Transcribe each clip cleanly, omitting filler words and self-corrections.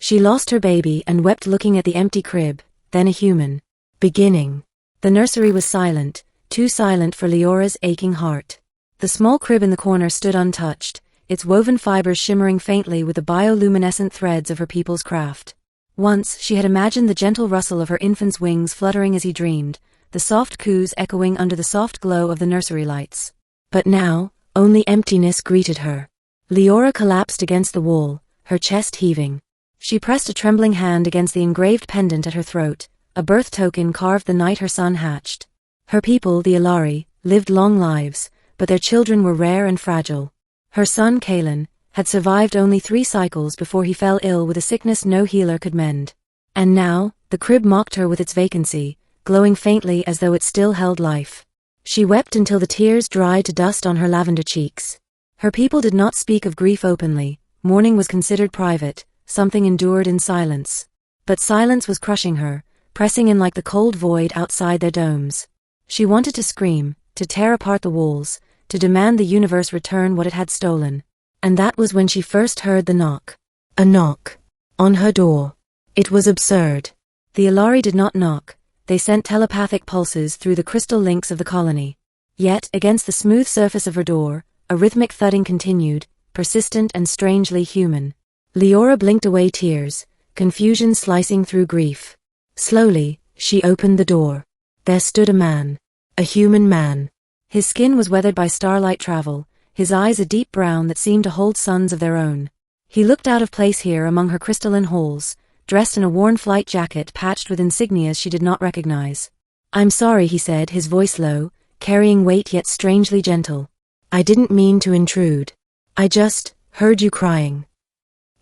She lost her baby and wept looking at the empty crib, then a human beginning. The nursery was silent, too silent for Leora's aching heart. The small crib in the corner stood untouched, its woven fibers shimmering faintly with the bioluminescent threads of her people's craft. Once she had imagined the gentle rustle of her infant's wings fluttering as he dreamed, the soft coos echoing under the soft glow of the nursery lights. But now, only emptiness greeted her. Leora collapsed against the wall, her chest heaving. She pressed a trembling hand against the engraved pendant at her throat, a birth token carved the night her son hatched. Her people, the Ilari, lived long lives, but their children were rare and fragile. Her son, Kalen, had survived only 3 cycles before he fell ill with a sickness no healer could mend. And now, the crib mocked her with its vacancy, glowing faintly as though it still held life. She wept until the tears dried to dust on her lavender cheeks. Her people did not speak of grief openly, mourning was considered private, something endured in silence. But silence was crushing her, pressing in like the cold void outside their domes. She wanted to scream, to tear apart the walls, to demand the universe return what it had stolen. And that was when she first heard the knock. A knock. On her door. It was absurd. The Ilari did not knock, they sent telepathic pulses through the crystal links of the colony. Yet, against the smooth surface of her door, a rhythmic thudding continued, persistent and strangely human. Leora blinked away tears, confusion slicing through grief. Slowly, she opened the door. There stood a man. A human man. His skin was weathered by starlight travel, his eyes a deep brown that seemed to hold suns of their own. He looked out of place here among her crystalline halls, dressed in a worn flight jacket patched with insignias she did not recognize. "I'm sorry," he said, his voice low, carrying weight yet strangely gentle. "I didn't mean to intrude. I just heard you crying."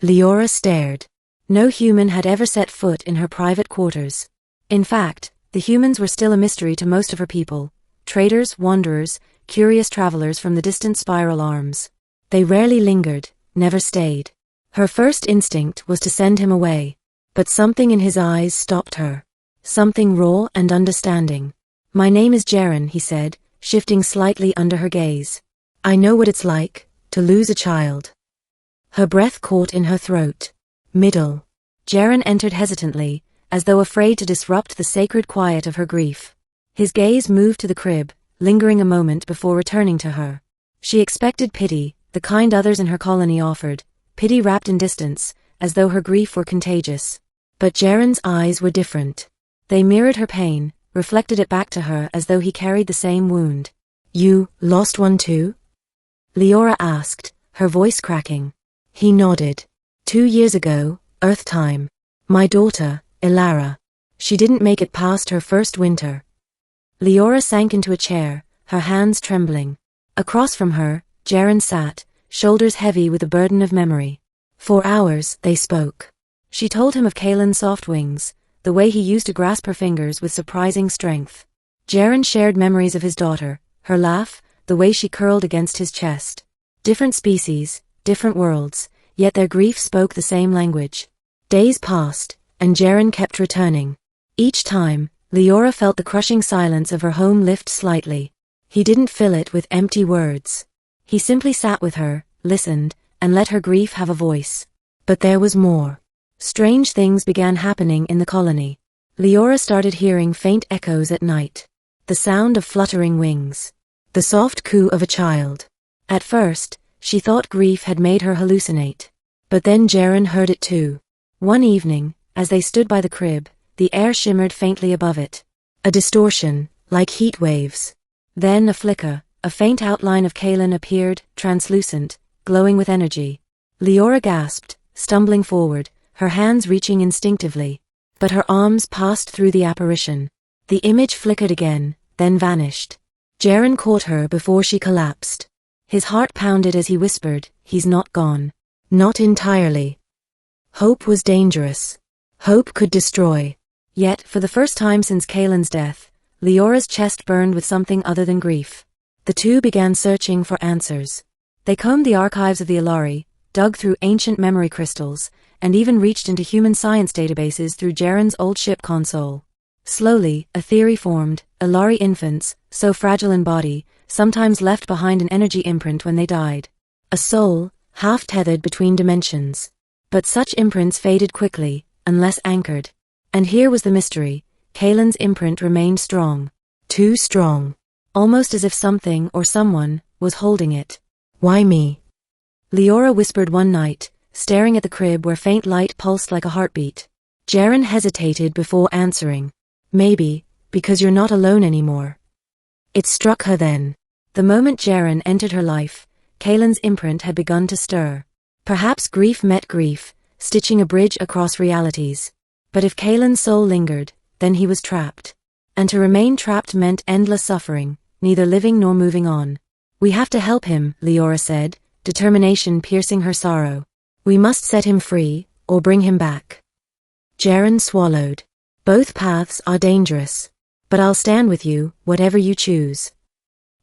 Leora stared. No human had ever set foot in her private quarters. In fact, the humans were still a mystery to most of her people. Traders, wanderers, curious travelers from the distant spiral arms. They rarely lingered, never stayed. Her first instinct was to send him away. But something in his eyes stopped her. Something raw and understanding. "My name is Jaren," he said, shifting slightly under her gaze. "I know what it's like, to lose a child." Her breath caught in her throat. Middle. Jaren entered hesitantly, as though afraid to disrupt the sacred quiet of her grief. His gaze moved to the crib, lingering a moment before returning to her. She expected pity, the kind others in her colony offered, pity wrapped in distance, as though her grief were contagious. But Jaren's eyes were different. They mirrored her pain, reflected it back to her as though he carried the same wound. "You lost one too?" Leora asked, her voice cracking. He nodded. 2 years ago, Earth time. My daughter, Ilara. She didn't make it past her first winter. Leora sank into a chair, her hands trembling. Across from her, Jaren sat, shoulders heavy with the burden of memory. For hours, they spoke. She told him of Kalen's soft wings, the way he used to grasp her fingers with surprising strength. Jaren shared memories of his daughter, her laugh, the way she curled against his chest. Different species, different worlds, yet their grief spoke the same language. Days passed, and Jaren kept returning. Each time, Leora felt the crushing silence of her home lift slightly. He didn't fill it with empty words. He simply sat with her, listened, and let her grief have a voice. But there was more. Strange things began happening in the colony. Leora started hearing faint echoes at night. The sound of fluttering wings. The soft coo of a child. At first, she thought grief had made her hallucinate. But then Jaren heard it too. One evening, as they stood by the crib, the air shimmered faintly above it. A distortion, like heat waves. Then a flicker, a faint outline of Kalen appeared, translucent, glowing with energy. Leora gasped, stumbling forward, her hands reaching instinctively. But her arms passed through the apparition. The image flickered again, then vanished. Jaren caught her before she collapsed. His heart pounded as he whispered, "He's not gone. Not entirely." Hope was dangerous. Hope could destroy. Yet, for the first time since Kalen's death, Leora's chest burned with something other than grief. The two began searching for answers. They combed the archives of the Ilari, dug through ancient memory crystals, and even reached into human science databases through Jaren's old ship console. Slowly, a theory formed: Ilari infants, so fragile in body, sometimes left behind an energy imprint when they died. A soul, half tethered between dimensions. But such imprints faded quickly, unless anchored. And here was the mystery. Kaelin's imprint remained strong. Too strong. Almost as if something or someone was holding it. "Why me?" Leora whispered one night, staring at the crib where faint light pulsed like a heartbeat. Jaren hesitated before answering. "Maybe, because you're not alone anymore." It struck her then. The moment Jaren entered her life, Kaelin's imprint had begun to stir. Perhaps grief met grief, stitching a bridge across realities. But if Kaelin's soul lingered, then he was trapped. And to remain trapped meant endless suffering, neither living nor moving on. "We have to help him," Leora said, determination piercing her sorrow. "We must set him free, or bring him back." Jaren swallowed. "Both paths are dangerous. But I'll stand with you, whatever you choose."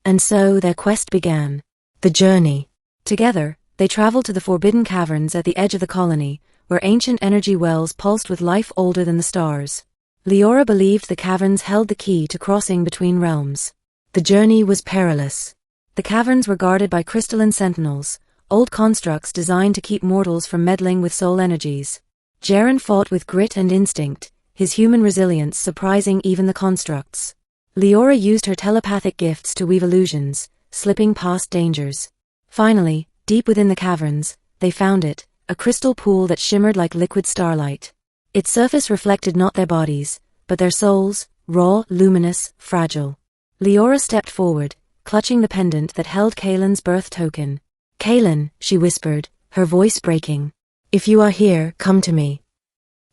And so their quest began. The journey. Together, they traveled to the forbidden caverns at the edge of the colony, where ancient energy wells pulsed with life older than the stars. Leora believed the caverns held the key to crossing between realms. The journey was perilous. The caverns were guarded by crystalline sentinels, old constructs designed to keep mortals from meddling with soul energies. Jaren fought with grit and instinct, his human resilience surprising even the constructs. Leora used her telepathic gifts to weave illusions, slipping past dangers. Finally, deep within the caverns, they found it, a crystal pool that shimmered like liquid starlight. Its surface reflected not their bodies, but their souls, raw, luminous, fragile. Leora stepped forward, clutching the pendant that held Kaelin's birth token. "Kaelin," she whispered, her voice breaking. "If you are here, come to me."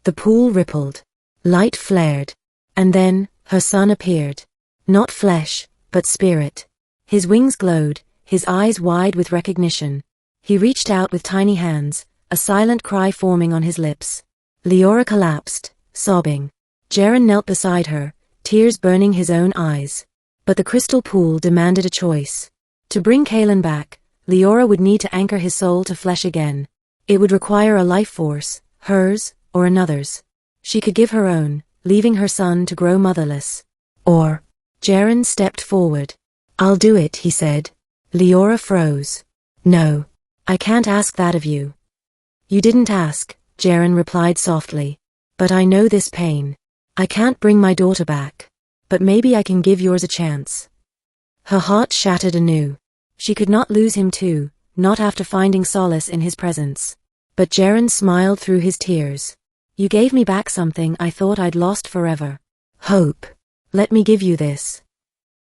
The pool rippled. Light flared. And then, her son appeared. Not flesh, but spirit. His wings glowed, his eyes wide with recognition. He reached out with tiny hands, a silent cry forming on his lips. Leora collapsed, sobbing. Jaren knelt beside her, tears burning his own eyes. But the crystal pool demanded a choice. To bring Kaelin back, Leora would need to anchor his soul to flesh again. It would require a life force, hers, or another's. She could give her own, leaving her son to grow motherless. Or, Jaren stepped forward. "I'll do it," he said. Leora froze. "No. I can't ask that of you." "You didn't ask," Jaren replied softly. "But I know this pain. I can't bring my daughter back. But maybe I can give yours a chance." Her heart shattered anew. She could not lose him too, not after finding solace in his presence. But Jaren smiled through his tears. "You gave me back something I thought I'd lost forever. Hope. Let me give you this."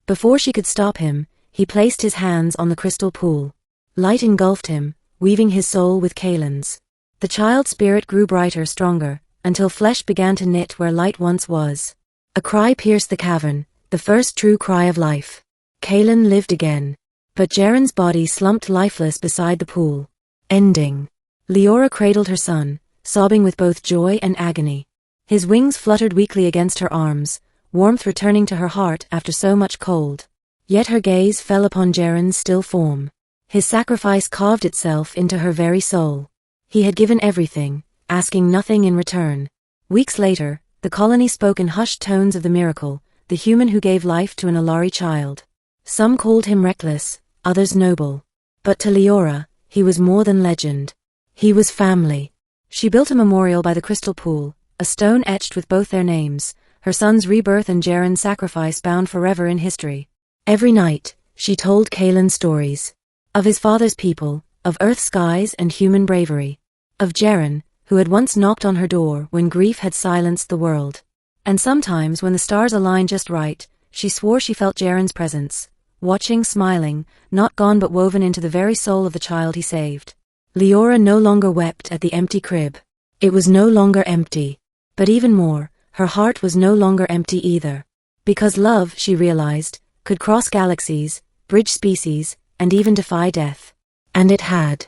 Before she could stop him, he placed his hands on the crystal pool. Light engulfed him, weaving his soul with Kaelin's. The child spirit grew brighter, stronger, until flesh began to knit where light once was. A cry pierced the cavern, the first true cry of life. Kaelin lived again. But Jaren's body slumped lifeless beside the pool. Ending. Leora cradled her son, sobbing with both joy and agony. His wings fluttered weakly against her arms, warmth returning to her heart after so much cold. Yet her gaze fell upon Jaren's still form. His sacrifice carved itself into her very soul. He had given everything, asking nothing in return. Weeks later, the colony spoke in hushed tones of the miracle, the human who gave life to an Alari child. Some called him reckless, others noble. But to Leora, he was more than legend. He was family. She built a memorial by the crystal pool, a stone etched with both their names, her son's rebirth and Jaren's sacrifice bound forever in history. Every night, she told Kaelin stories. Of his father's people, of Earth's skies and human bravery. Of Jaren, who had once knocked on her door when grief had silenced the world. And sometimes when the stars aligned just right, she swore she felt Jaren's presence, watching, smiling, not gone but woven into the very soul of the child he saved. Leora no longer wept at the empty crib. It was no longer empty. But even more, her heart was no longer empty either. Because love, she realized, could cross galaxies, bridge species, and even defy death. And it had.